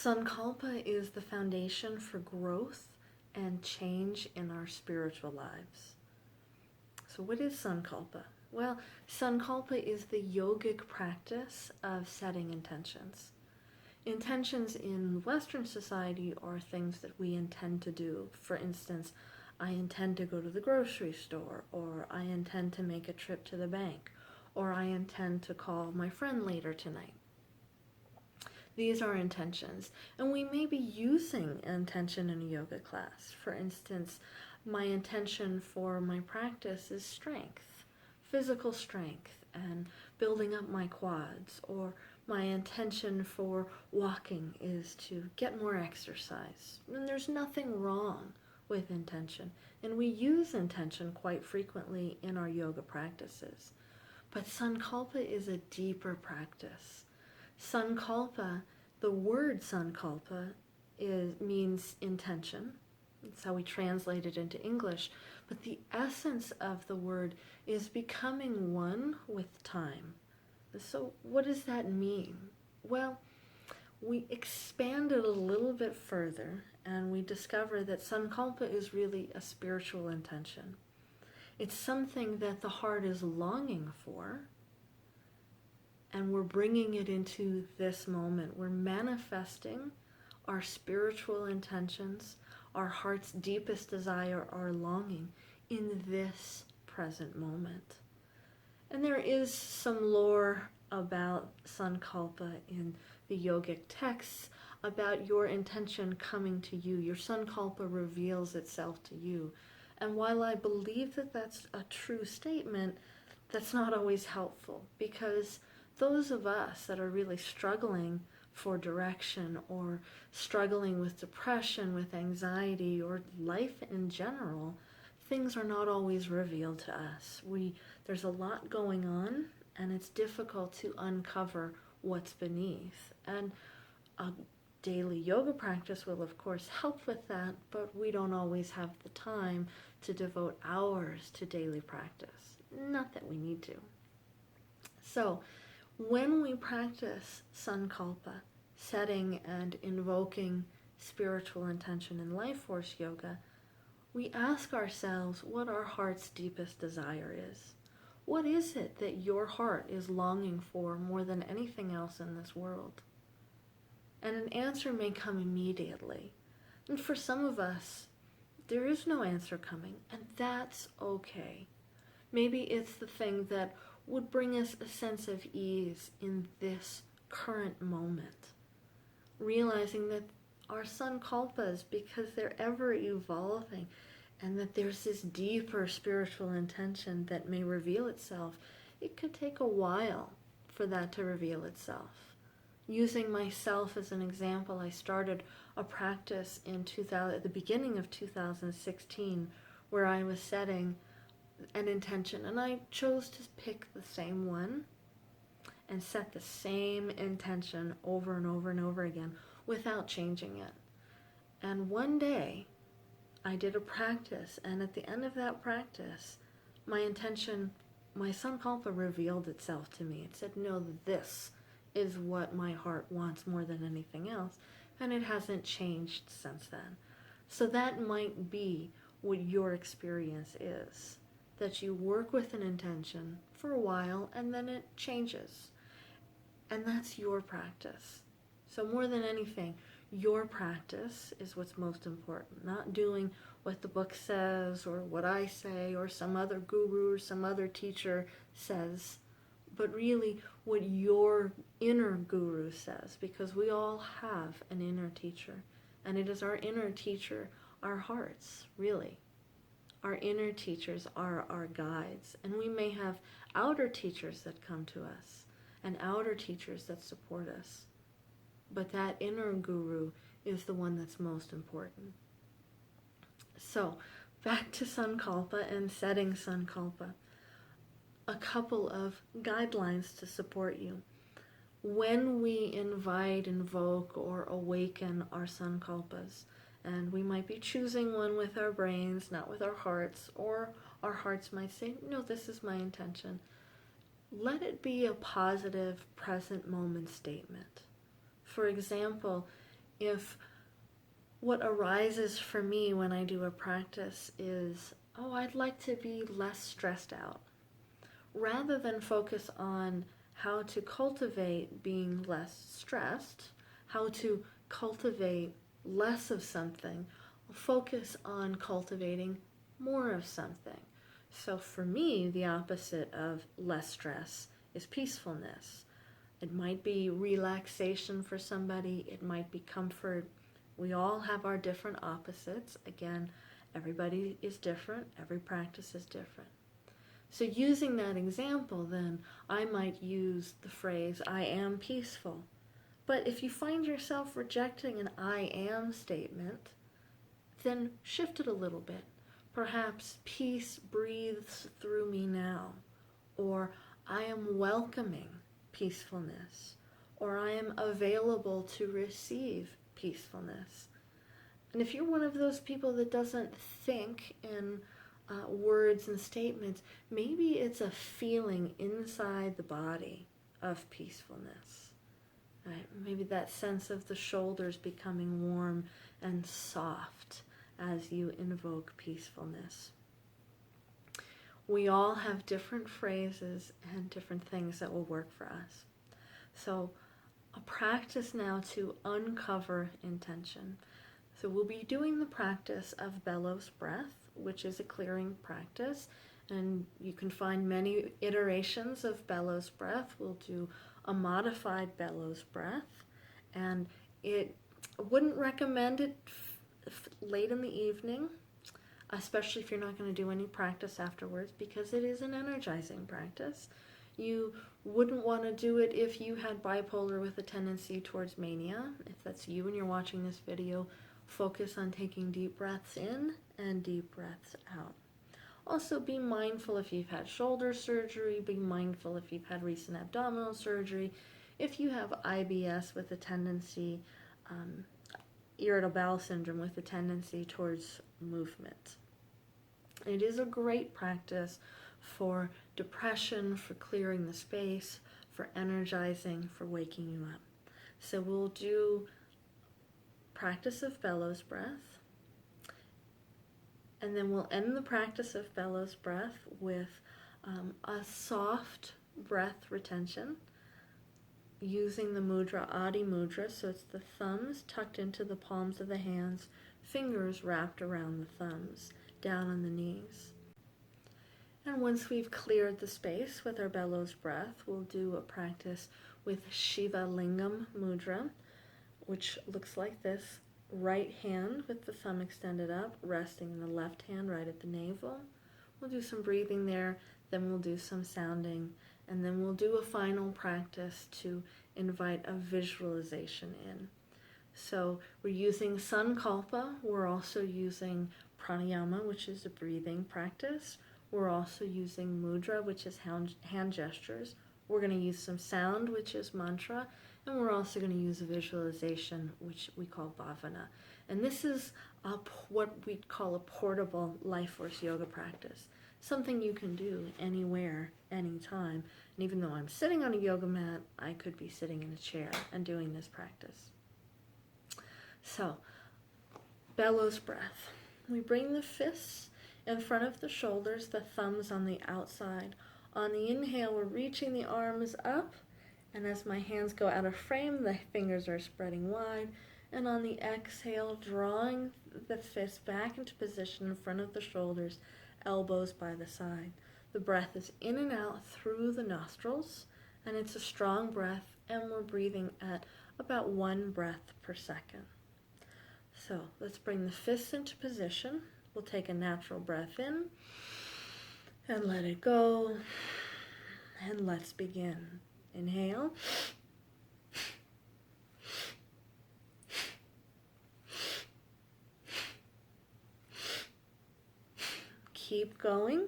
Sankalpa is the foundation for growth and change in our spiritual lives. So what is Sankalpa? Well, Sankalpa is the yogic practice of setting intentions. Intentions in Western society are things that we intend to do. For instance, I intend to go to the grocery store, or I intend to make a trip to the bank, or I intend to call my friend later tonight. These are intentions, and we may be using intention in a yoga class. For instance, my intention for my practice is strength, physical strength, and building up my quads, or my intention for walking is to get more exercise. And there's nothing wrong with intention, and we use intention quite frequently in our yoga practices. But Sankalpa is a deeper practice. Sankalpa, the word Sankalpa means intention. That's how we translate it into English. But the essence of the word is becoming one with time. So what does that mean? Well, we expand it a little bit further and we discover that Sankalpa is really a spiritual intention. It's something that the heart is longing for, and we're bringing it into this moment. We're manifesting our spiritual intentions, our heart's deepest desire, our longing in this present moment. And there is some lore about Sankalpa in the yogic texts, about your intention coming to you. Your Sankalpa reveals itself to you. And while I believe that that's a true statement, that's not always helpful, because those of us that are really struggling for direction, or struggling with depression, with anxiety, or life in general, things are not always revealed to us. There's a lot going on, and it's difficult to uncover what's beneath. And a daily yoga practice will, of course, help with that, but we don't always have the time to devote hours to daily practice. Not that we need to. So, when we practice Sankalpa, setting and invoking spiritual intention in LifeForce Yoga, we ask ourselves what our heart's deepest desire is. What is it that your heart is longing for more than anything else in this world? And an answer may come immediately. And for some of us, there is no answer coming, and that's okay. Maybe it's the thing that would bring us a sense of ease in this current moment. Realizing that our Sankalpas, because they're ever evolving, and that there's this deeper spiritual intention that may reveal itself, it could take a while for that to reveal itself. Using myself as an example, I started a practice at the beginning of 2016 where I was setting an intention, and I chose to pick the same one and set the same intention over and over and over again without changing it. And one day I did a practice, and at the end of that practice, my intention, my Sankalpa revealed itself to me. It said, no, this is what my heart wants more than anything else, and it hasn't changed since then. So that might be what your experience is, that you work with an intention for a while and then it changes. And that's your practice. So more than anything, your practice is what's most important, not doing what the book says or what I say or some other guru or some other teacher says, but really what your inner guru says, because we all have an inner teacher, and it is our inner teacher, our hearts, really. Our inner teachers are our guides, and we may have outer teachers that come to us and outer teachers that support us, but that inner guru is the one that's most important. So, back to Sankalpa and setting Sankalpa. A couple of guidelines to support you. When we invite, invoke, or awaken our Sankalpas, and we might be choosing one with our brains, not with our hearts, or our hearts might say, no, this is my intention. Let it be a positive, present moment statement. For example, if what arises for me when I do a practice is, oh, I'd like to be less stressed out, rather than focus on how to cultivate being less stressed, how to cultivate less of something, I'll focus on cultivating more of something. So for me, the opposite of less stress is peacefulness. It might be relaxation for somebody, it might be comfort. We all have our different opposites. Again, everybody is different, every practice is different. So using that example, then, I might use the phrase, I am peaceful. But if you find yourself rejecting an I am statement, then shift it a little bit. Perhaps peace breathes through me now, or I am welcoming peacefulness, or I am available to receive peacefulness. And if you're one of those people that doesn't think in words and statements, maybe it's a feeling inside the body of peacefulness. Right? Maybe that sense of the shoulders becoming warm and soft as you invoke peacefulness. We all have different phrases and different things that will work for us. So a practice now to uncover intention. So we'll be doing the practice of bellows breath, which is a clearing practice, and you can find many iterations of bellows breath. We'll do a modified bellows breath, and it wouldn't recommend it late in the evening, especially if you're not going to do any practice afterwards, because it is an energizing practice. You wouldn't want to do it if you had bipolar with a tendency towards mania. If that's you and you're watching this video, focus on taking deep breaths in and deep breaths out. Also, be mindful if you've had shoulder surgery, be mindful if you've had recent abdominal surgery, if you have IBS with a tendency, irritable bowel syndrome with a tendency towards movement. It is a great practice for depression, for clearing the space, for energizing, for waking you up. So we'll do practice of bellows breath, and then we'll end the practice of bellows breath with a soft breath retention using the mudra, Adi mudra. So it's the thumbs tucked into the palms of the hands, fingers wrapped around the thumbs, down on the knees. And once we've cleared the space with our bellows breath, we'll do a practice with shiva lingam mudra, which looks like this. Right hand with the thumb extended up, resting in the left hand right at the navel. We'll do some breathing there, then we'll do some sounding, and then we'll do a final practice to invite a visualization in. So we're using Sankalpa, we're also using pranayama, which is a breathing practice. We're also using mudra, which is hand gestures. We're going to use some sound, which is mantra, and we're also going to use a visualization, which we call bhavana. And this is what we call a portable LifeForce yoga practice, something you can do anywhere, anytime. And even though I'm sitting on a yoga mat, I could be sitting in a chair and doing this practice. So, bellows breath. We bring the fists in front of the shoulders, the thumbs on the outside. On the inhale, we're reaching the arms up, and as my hands go out of frame, the fingers are spreading wide. And on the exhale, drawing the fist back into position in front of the shoulders, elbows by the side. The breath is in and out through the nostrils, and it's a strong breath, and we're breathing at about 1 breath per second. So let's bring the fists into position. We'll take a natural breath in and let it go, and let's begin. Inhale. Keep going.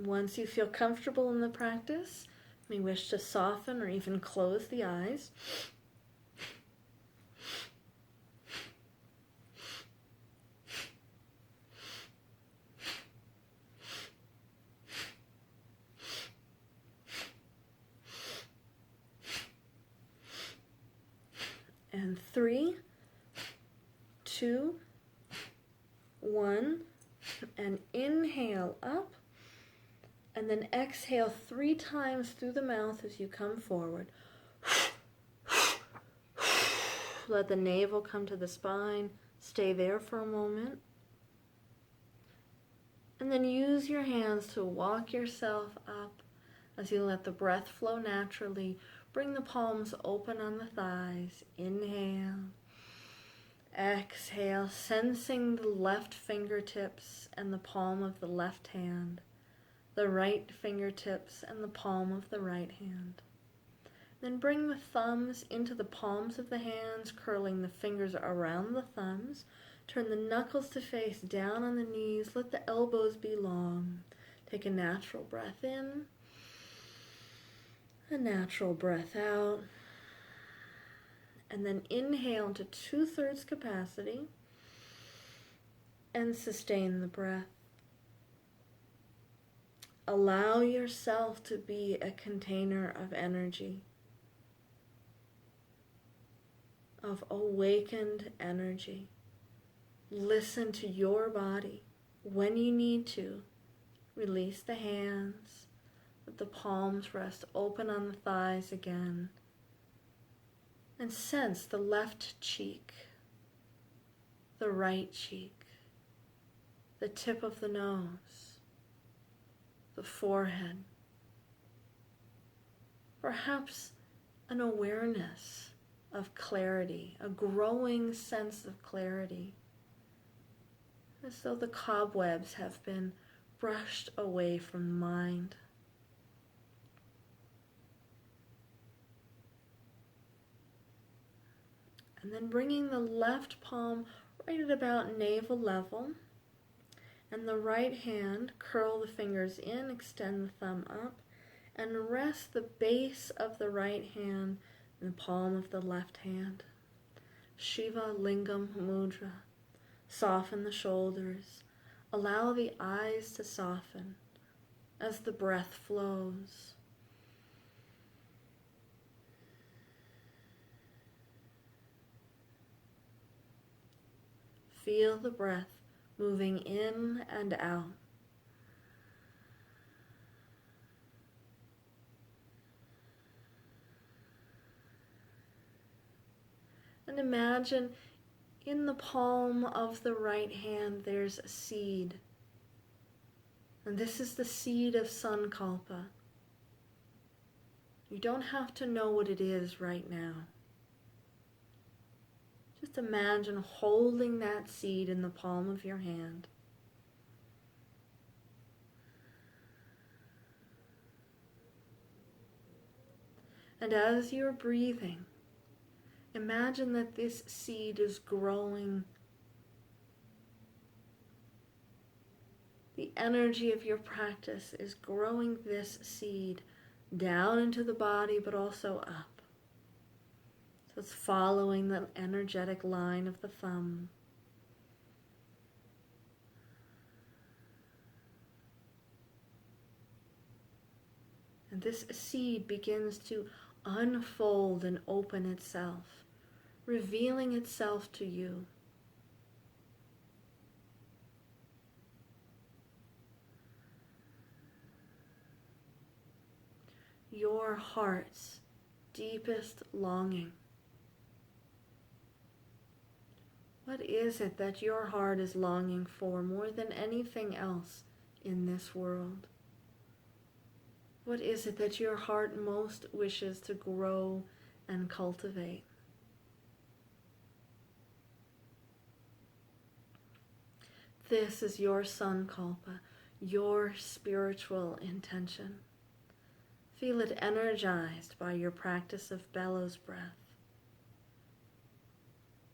Once you feel comfortable in the practice, you may wish to soften or even close the eyes. And 3, 2, 1. And inhale up. And then exhale 3 times through the mouth as you come forward. Let the navel come to the spine. Stay there for a moment. And then use your hands to walk yourself up as you let the breath flow naturally. Bring the palms open on the thighs. Inhale. Exhale, sensing the left fingertips and the palm of the left hand. The right fingertips and the palm of the right hand. Then bring the thumbs into the palms of the hands, curling the fingers around the thumbs. Turn the knuckles to face down on the knees. Let the elbows be long. Take a natural breath in. A natural breath out. And then inhale to 2/3 capacity. And sustain the breath. Allow yourself to be a container of energy, of awakened energy. Listen to your body. When you need to, release the hands. Let the palms rest open on the thighs again. And sense the left cheek, the right cheek, the tip of the nose, the forehead. Perhaps an awareness of clarity, a growing sense of clarity, as though the cobwebs have been brushed away from the mind. And then bringing the left palm right at about navel level, and the right hand, curl the fingers in, extend the thumb up, and rest the base of the right hand in the palm of the left hand. Shiva, lingam, mudra. Soften the shoulders. Allow the eyes to soften as the breath flows. Feel the breath moving in and out. And imagine in the palm of the right hand there's a seed. And this is the seed of Sankalpa. You don't have to know what it is right now. Just imagine holding that seed in the palm of your hand. And as you're breathing, imagine that this seed is growing. The energy of your practice is growing this seed down into the body, but also up. So it's following the energetic line of the thumb. And this seed begins to unfold and open itself, revealing itself to you. Your heart's deepest longing. What is it that your heart is longing for more than anything else in this world? What is it that your heart most wishes to grow and cultivate? This is your Sankalpa, your spiritual intention. Feel it energized by your practice of bellows breath,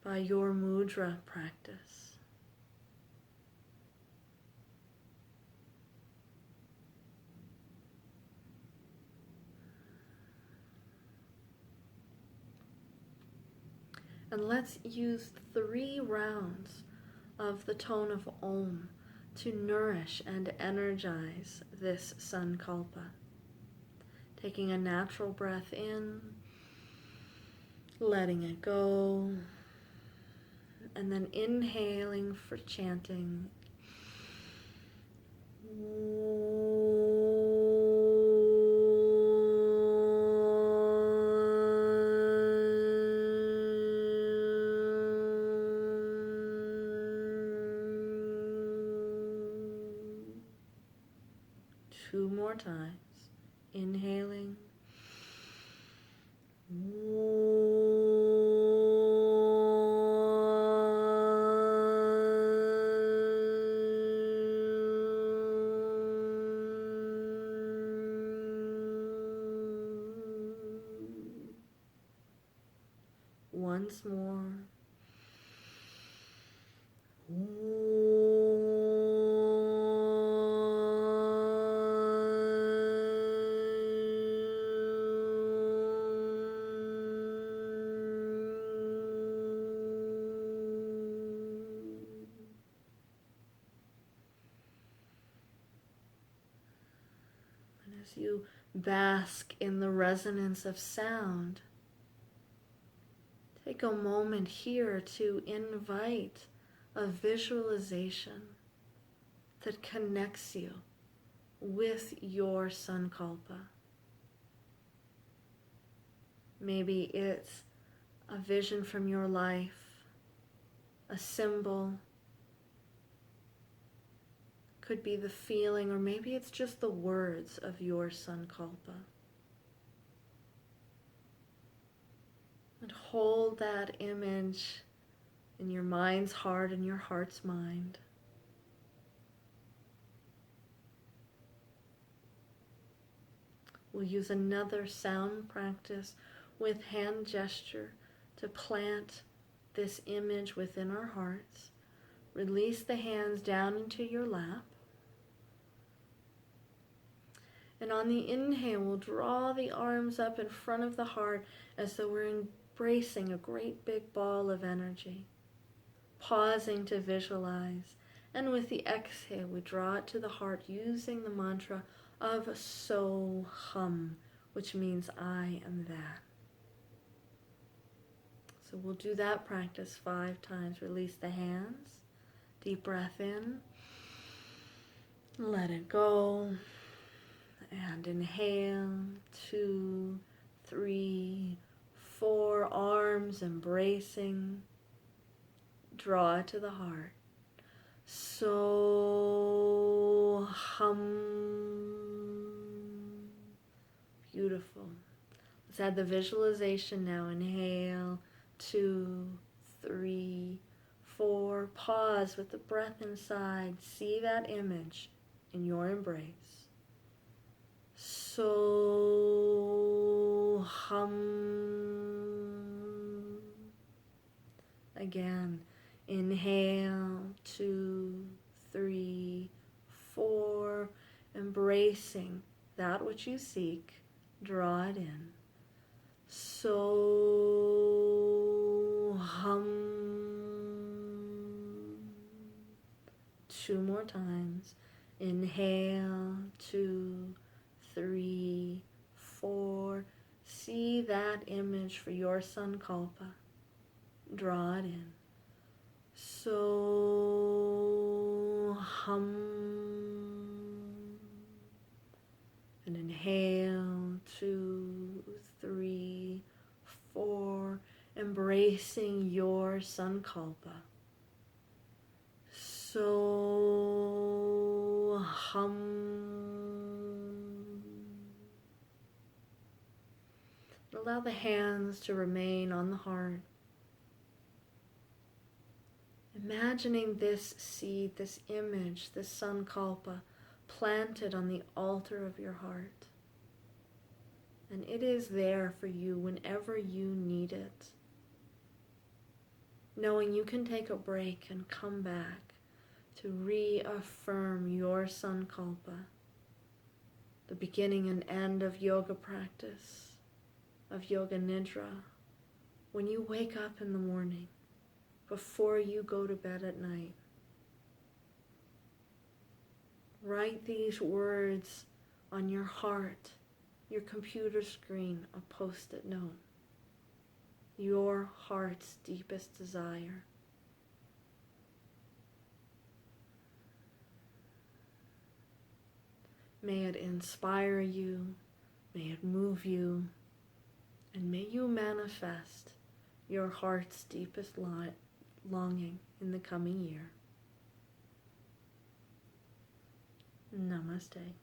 by your mudra practice. And let's use 3 rounds of the tone of Om to nourish and energize this Sankalpa. Taking a natural breath in letting it go, and then inhaling for chanting. Two more times. Inhaling. Once more. And as you bask in the resonance of sound, take a moment here to invite a visualization that connects you with your Sankalpa. Maybe it's a vision from your life, a symbol, could be the feeling, or maybe it's just the words of your Sankalpa. And hold that image in your mind's heart and your heart's mind. We'll use another sound practice with hand gesture to plant this image within our hearts. Release the hands down into your lap. And on the inhale, we'll draw the arms up in front of the heart as though we're embracing a great big ball of energy. Pausing to visualize. And with the exhale, we draw it to the heart using the mantra of So-Hum, which means I am that. So we'll do that practice 5 times. Release the hands. Deep breath in. Let it go. And inhale. 2, 3, 4. Arms embracing. Draw it to the heart. So-Hum. Beautiful. Let's add the visualization now. Inhale. 2, 3, 4. Pause with the breath inside. See that image in your embrace. So-Hum. Again. Inhale. 2, 3, 4. Embracing that which you seek. Draw it in. So-Hum. 2 more times. Inhale. 2, 3, 4. See that image for your Sankalpa. Draw it in. So-Hum. And inhale. 2, 3, 4. Embracing your Sankalpa. So-Hum. Allow the hands to remain on the heart. Imagining this seed, this image, this Sankalpa planted on the altar of your heart. And it is there for you whenever you need it. Knowing you can take a break and come back to reaffirm your Sankalpa. The beginning and end of yoga practice, of yoga nidra. When you wake up in the morning, before you go to bed at night. Write these words on your heart, your computer screen, a post-it note. your heart's deepest desire. May it inspire you, may it move you, and may you manifest your heart's deepest longing in the coming year. Namaste.